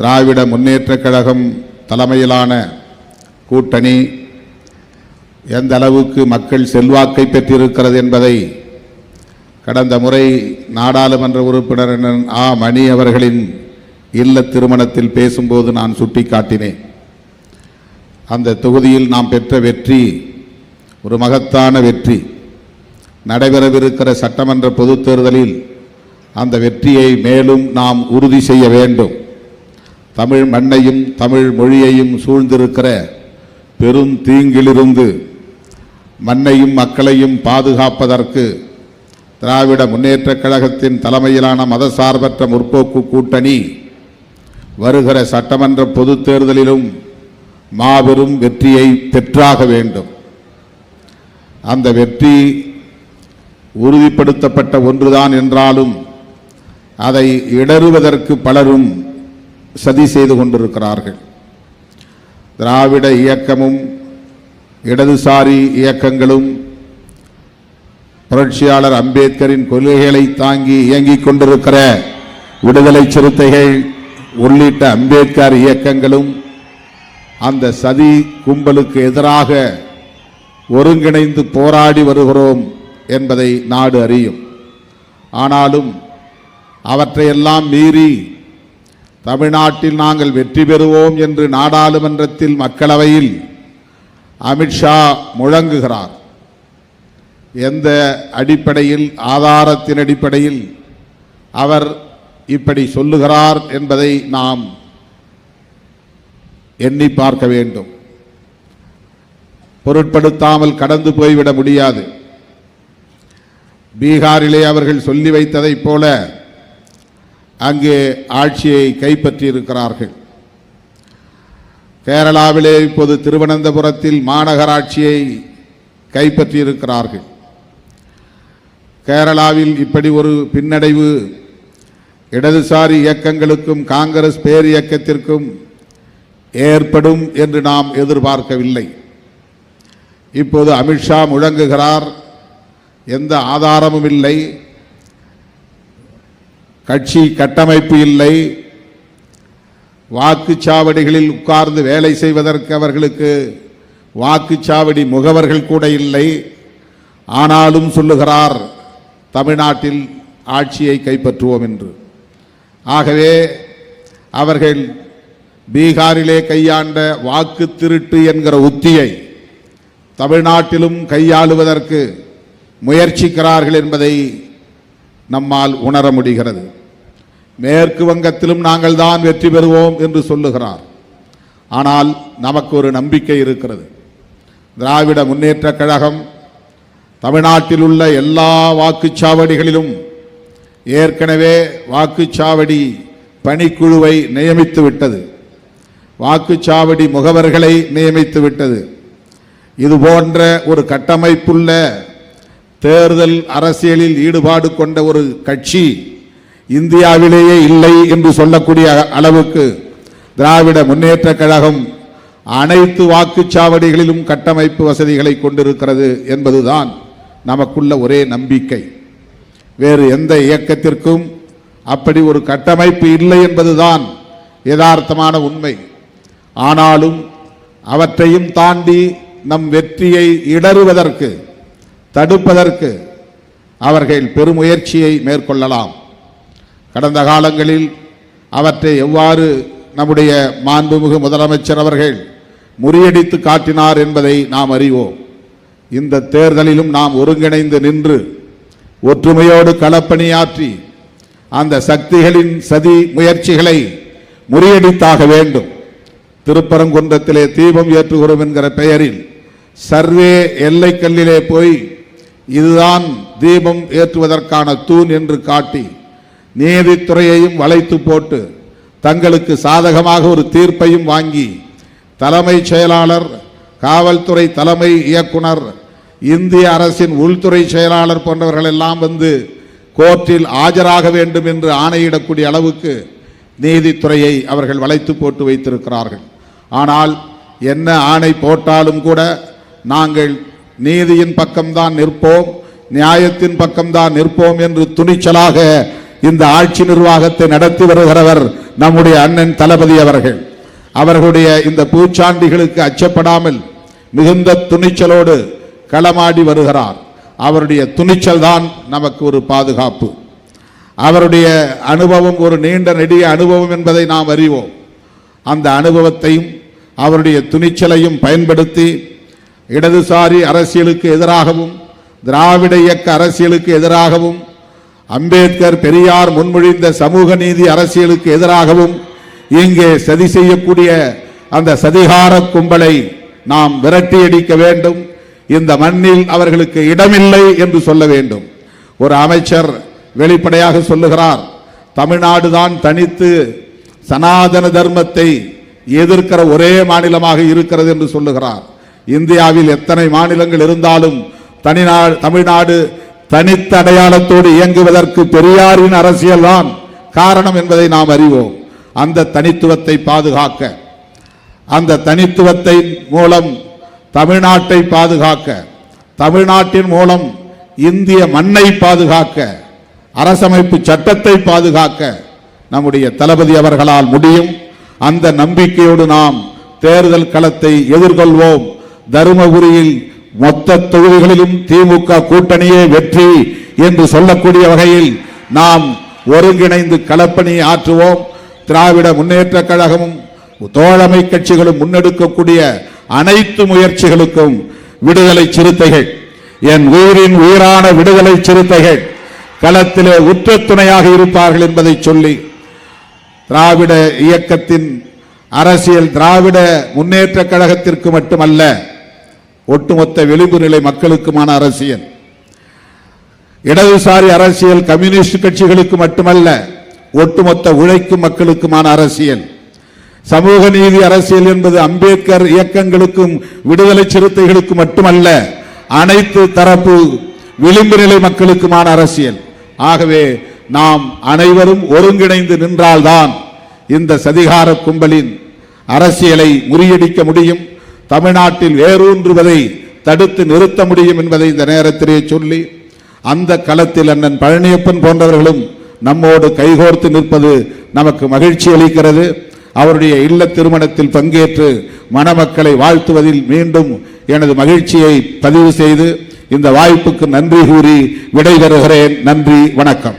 திராவிட முன்னேற்றக் கழகம் தலைமையிலான கூட்டணி எந்த அளவுக்கு மக்கள் செல்வாக்கை பெற்றிருக்கிறது என்பதை கடந்த முறை நாடாளுமன்ற உறுப்பினர் மணி அவர்களின் இல்ல திருமணத்தில் பேசும்போது நான் சுட்டிக்காட்டினேன். அந்த தொகுதியில் நாம் பெற்ற வெற்றி ஒரு மகத்தான வெற்றி. நடைபெறவிருக்கிற சட்டமன்ற பொதுத் தேர்தலில் அந்த வெற்றியை மேலும் நாம் உறுதி செய்ய வேண்டும். தமிழ் மண்ணையும் தமிழ் மொழியையும் சூழ்ந்திருக்கிற பெரும் தீங்கிலிருந்து மண்ணையும் மக்களையும் பாதுகாப்பதற்கு திராவிட முன்னேற்றக் கழகத்தின் தலைமையிலான மதசார்பற்ற முற்போக்கு கூட்டணி வருகிற சட்டமன்ற பொதுத் தேர்தலிலும் மாபெரும் வெற்றியை பெற்றாக வேண்டும். அந்த வெற்றி உறுதிப்படுத்தப்பட்ட ஒன்றுதான் என்றாலும் அதை இடறுவதற்கு பலரும் சதி செய்து கொண்டிருக்கிறார்கள். திராவிட இயக்கமும் இடதுசாரி இயக்கங்களும் புரட்சியாளர் அம்பேத்கரின் கொள்கைகளை தாங்கி இயங்கிக் கொண்டிருக்கிற விடுதலை சிறுத்தைகள் உள்ளிட்ட அம்பேத்கர் இயக்கங்களும் அந்த சதி கும்பலுக்கு எதிராக ஒருங்கிணைந்து போராடி வருகிறோம் என்பதை நாடு அறியும். ஆனாலும் அவற்றையெல்லாம் மீறி தமிழ்நாட்டில் நாங்கள் வெற்றி பெறுவோம் என்று நாடாளுமன்றத்தில் மக்களவையில் அமித்ஷா முழங்குகிறார். எந்த அடிப்படையில், ஆதாரத்தின் அடிப்படையில் அவர் இப்படி சொல்லுகிறார் என்பதை நாம் எண்ணி பார்க்க வேண்டும். பொருட்படுத்தாமல் கடந்து போய்விட முடியாது. பீகாரிலே அவர்கள் சொல்லி வைத்ததைப் போல அங்கே ஆட்சியை கைப்பற்றியிருக்கிறார்கள். கேரளாவிலே இப்போது திருவனந்தபுரத்தில் மாநகராட்சியை கைப்பற்றியிருக்கிறார்கள். கேரளாவில் இப்படி ஒரு பின்னடைவு இடதுசாரி இயக்கங்களுக்கும் காங்கிரஸ் பேர் இயக்கத்திற்கும் ஏற்படும் என்று நாம் எதிர்பார்க்கவில்லை. இப்போது அமித்ஷா முழங்குகிறார், எந்த ஆதாரமும் இல்லை, கட்சி கட்டமைப்பு இல்லை, வாக்குச்சாவடிகளில் உட்கார்ந்து வேலை செய்வதற்கு அவர்களுக்கு வாக்குச்சாவடி முகவர்கள் கூட இல்லை. ஆனாலும் சொல்லுகிறார் தமிழ்நாட்டில் ஆட்சியை கைப்பற்றுவோம் என்று. ஆகவே அவர்கள் பீகாரிலே கையாண்ட வாக்கு திருட்டு என்கிற உத்தியை தமிழ்நாட்டிலும் கையாளுவதற்கு முயற்சிக்கிறார்கள் என்பதை நம்மால் உணர முடிகிறது. மேற்கு வங்கத்திலும் நாங்கள் தான் வெற்றி பெறுவோம் என்று சொல்லுகிறார். ஆனால் நமக்கு ஒரு நம்பிக்கை இருக்கிறது. திராவிட முன்னேற்றக் கழகம் தமிழ்நாட்டில் உள்ள எல்லா வாக்குச்சாவடிகளிலும் ஏற்கனவே வாக்குச்சாவடி பணிக்குழுவை நியமித்து விட்டது, வாக்குச்சாவடி முகவர்களை நியமித்து விட்டது. இதுபோன்ற ஒரு கட்டமைப்புள்ள தேர்தல் அரசியலில் ஈடுபாடு கொண்ட ஒரு கட்சி இந்தியாவிலேயே இல்லை என்று சொல்லக்கூடிய அளவுக்கு திராவிட முன்னேற்றக் கழகம் அனைத்து வாக்குச்சாவடிகளிலும் கட்டமைப்பு வசதிகளை கொண்டிருக்கிறது என்பதுதான் நமக்குள்ள ஒரே நம்பிக்கை. வேறு எந்த இயக்கத்திற்கும் அப்படி ஒரு கட்டமைப்பு இல்லை என்பதுதான் யதார்த்தமான உண்மை. ஆனாலும் அவற்றையும் தாண்டி நம் வெற்றியை இடறுவதற்கு, தடுப்பதற்கு அவர்கள் பெருமுயற்சியை மேற்கொள்ளலாம். கடந்த காலங்களில் அவற்றை எவ்வாறு நம்முடைய மாண்புமிகு முதலமைச்சர் அவர்கள் முறியடித்து காட்டினார் என்பதை நாம் அறிவோம். இந்த தேர்தலிலும் நாம் ஒருங்கிணைந்து நின்று ஒற்றுமையோடு களப்பணியாற்றி அந்த சக்திகளின் சதி முயற்சிகளை முறியடித்தாக வேண்டும். திருப்பரங்குன்றத்திலே தீபம் ஏற்றுகிறோம் என்கிற பெயரில் சர்வே எல்லைக்கல்லிலே போய் இதுதான் தீபம் ஏற்றுவதற்கான தூண் என்று காட்டி நீதித்துறையையும் வளைத்து போட்டு தங்களுக்கு சாதகமாக ஒரு தீர்ப்பையும் வாங்கி தலைமைச் செயலாளர், காவல்துறை தலைமை இயக்குனர், இந்திய அரசின் உள்துறை செயலாளர் போன்றவர்கள் எல்லாம் வந்து கோர்ட்டில் ஆஜராக வேண்டும் என்று ஆணையிடக்கூடிய அளவுக்கு நீதித்துறையை அவர்கள் வளைத்து போட்டு வைத்திருக்கிறார்கள். ஆனால் என்ன ஆணை போட்டாலும் கூட நாங்கள் நீதியின் பக்கம்தான் நிற்போம், நியாயத்தின் பக்கம்தான் நிற்போம் என்று துணிச்சலாக இந்த ஆட்சி நிர்வாகத்தை நடத்தி வருகிறவர் நம்முடைய அண்ணன் தளபதி அவர்கள். அவர்களுடைய இந்த பூச்சாண்டிகளுக்கு அச்சப்படாமல் மிகுந்த துணிச்சலோடு களமாடி வருகிறார். அவருடைய துணிச்சல் தான் நமக்கு ஒரு பாதுகாப்பு. அவருடைய அனுபவம் ஒரு நீண்ட நெடிய அனுபவம் என்பதை நாம் அறிவோம். அந்த அனுபவத்தையும் அவருடைய துணிச்சலையும் பயன்படுத்தி இடதுசாரி அரசியலுக்கு எதிராகவும் திராவிட இயக்க அரசியலுக்கு எதிராகவும் அம்பேத்கர் பெரியார் முன்மொழிந்த சமூக நீதி அரசியலுக்கு எதிராகவும் இங்கே சதி செய்யக்கூடிய அந்த சதிகார கும்பலை நாம் விரட்டியடிக்க வேண்டும். இந்த மண்ணில் அவர்களுக்கு இடமில்லை என்று சொல்ல வேண்டும். ஒரு அமைச்சர் வெளிப்படையாக சொல்லுகிறார், தமிழ்நாடு தான் தனித்து சனாதன தர்மத்தை எதிர்க்கிற ஒரே மாநிலமாக இருக்கிறது என்று சொல்லுகிறார். இந்தியாவில் எத்தனை மாநிலங்கள் இருந்தாலும் தமிழ்நாடு தனித்த அடையாளத்தோடு இயங்குவதற்கு பெரியாரின் அரசியல் தான் காரணம் என்பதை நாம் அறிவோம். அந்த தனித்துவத்தை பாதுகாக்க, அந்த தனித்துவத்தை மூலம் தமிழ்நாட்டை பாதுகாக்க, தமிழ்நாட்டின் மூலம் இந்திய மண்ணை பாதுகாக்க, அரசமைப்பு சட்டத்தை பாதுகாக்க நம்முடைய தளபதி அவர்களால் முடியும். அந்த நம்பிக்கையோடு நாம் தேர்தல் களத்தை எதிர்கொள்வோம். தருமபுரியில் மொத்த தொகுதிகளிலும் திமுக கூட்டணியே வெற்றி என்று சொல்லக்கூடிய வகையில் நாம் ஒருங்கிணைந்து களப்பணி ஆற்றுவோம். திராவிட முன்னேற்ற கழகமும் தோழமை கட்சிகளும் முன்னெடுக்கக்கூடிய அனைத்து முயற்சிகளுக்கும் விடுதலை சிறுத்தைகள், என் உயிரின் உயிரான விடுதலை சிறுத்தைகள் களத்திலே உற்ற துணையாக இருப்பார்கள் என்பதை சொல்லி, திராவிட இயக்கத்தின் அரசியல் திராவிட முன்னேற்ற கழகத்திற்கு மட்டுமல்ல, ஒட்டுமொத்த விளிம்பு நிலை மக்களுக்குமான அரசியல், இடதுசாரி அரசியல் கம்யூனிஸ்ட் கட்சிகளுக்கு மட்டுமல்ல, ஒட்டுமொத்த உழைக்கும் மக்களுக்குமான அரசியல், சமூக நீதி அரசியல் என்பது அம்பேத்கர் இயக்கங்களுக்கும் விடுதலை சிறுத்தைகளுக்கு மட்டுமல்ல, அனைத்து தரப்பு விளிம்பு நிலை மக்களுக்குமான அரசியல். ஆகவே நாம் அனைவரும் ஒருங்கிணைந்து நின்றால்தான் இந்த சதிகார கும்பலின் அரசியலை முறியடிக்க முடியும், தமிழ்நாட்டில் வேரூன்றுவதை தடுத்து நிறுத்த முடியும் என்பதை இந்த நேரத்திலே சொல்லி, அந்த களத்தில் அண்ணன் பழனியப்பன் போன்றவர்களும் நம்மோடு கைகோர்த்து நிற்பது நமக்கு மகிழ்ச்சி அளிக்கிறது. அவருடைய இல்ல திருமணத்தில் பங்கேற்று மணமக்களை வாழ்த்துவதில் மீண்டும் எனது மகிழ்ச்சியை பதிவு செய்து இந்த வாய்ப்புக்கு நன்றி கூறி விடைபெறுகிறேன். நன்றி, வணக்கம்.